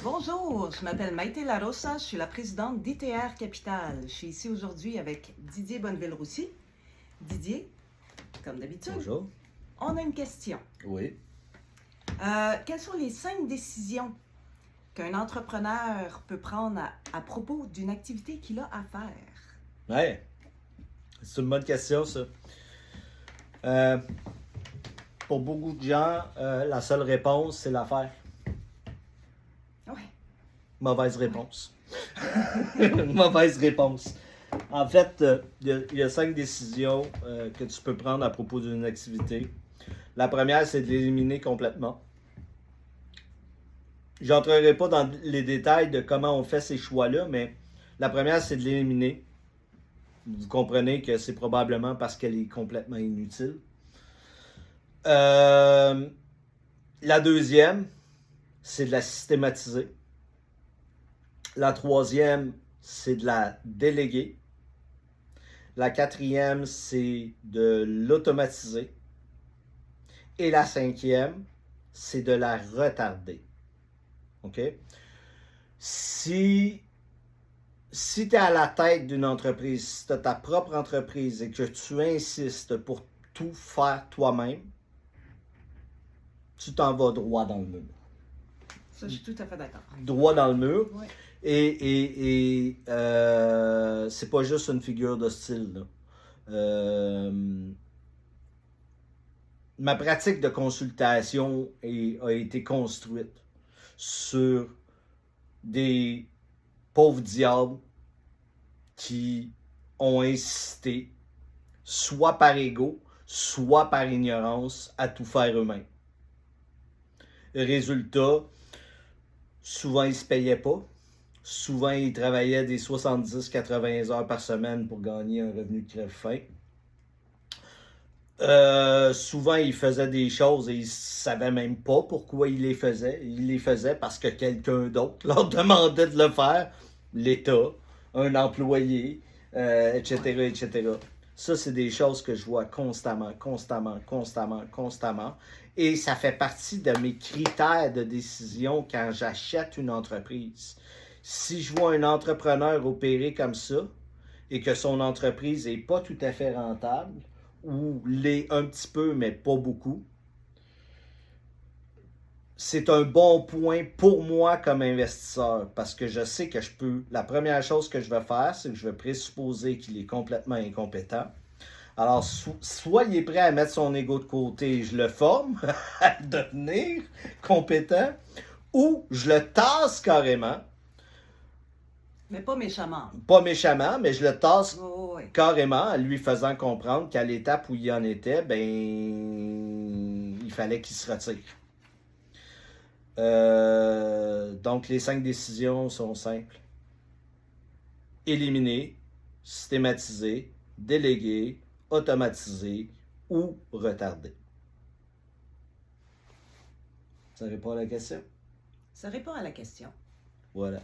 Bonjour, je m'appelle Maïté Larossa, je suis la présidente d'ITR Capital. Je suis ici aujourd'hui avec Didier Bonneville-Roussy. Didier, comme d'habitude, Bonjour. on a une question. Oui. Quelles sont les 5 décisions qu'un entrepreneur peut prendre à propos d'une activité qu'il a à faire? Ouais. C'est une bonne question, ça. Euh, pour beaucoup de gens, la seule réponse, c'est l'affaire. Oui. Mauvaise réponse. Mauvaise réponse. En fait, il y a 5 décisions que tu peux prendre à propos d'une activité. La première, c'est de l'éliminer complètement. J'entrerai pas dans les détails de comment on fait ces choix-là, mais la première, c'est de l'éliminer. Vous comprenez que c'est probablement parce qu'elle est complètement inutile. La deuxième, c'est de la systématiser. La troisième, c'est de la déléguer. La quatrième, c'est de l'automatiser. Et la cinquième, c'est de la retarder. OK? Si tu es à la tête d'une entreprise, si tu as ta propre entreprise et que tu insistes pour tout faire toi-même, tu t'en vas droit dans le mur. Ça, je suis tout à fait d'accord. Droit dans le mur. Oui. Et c'est pas juste une figure de style, là. Ma pratique de consultation a été construite sur des pauvres diables qui ont insisté, soit par ego, soit par ignorance, à tout faire eux-mêmes. Résultat, souvent ils ne se payaient pas. Souvent, ils travaillaient des 70-80 heures par semaine pour gagner un revenu de crève-faim. Souvent, ils faisaient des choses et ils ne savaient même pas pourquoi ils les faisaient. Ils les faisaient parce que quelqu'un d'autre leur demandait de le faire. L'État, un employé, etc., etc. Ça, c'est des choses que je vois constamment. Et ça fait partie de mes critères de décision quand j'achète une entreprise. Si je vois un entrepreneur opérer comme ça et que son entreprise n'est pas tout à fait rentable, ou l'est un petit peu, mais pas beaucoup, c'est un bon point pour moi comme investisseur parce que je sais que je peux. La première chose que je vais faire, c'est que je vais présupposer qu'il est complètement incompétent. Alors, soit il est prêt à mettre son ego de côté et je le forme à devenir compétent, ou je le tasse carrément. Mais pas méchamment. Pas méchamment, mais je le tasse Oui. carrément en lui faisant comprendre qu'à l'étape où il en était, ben, il fallait qu'il se retire. Donc, les 5 décisions sont simples. Éliminer, systématiser, déléguer, automatiser ou retarder. Ça répond à la question? Ça répond à la question. Voilà.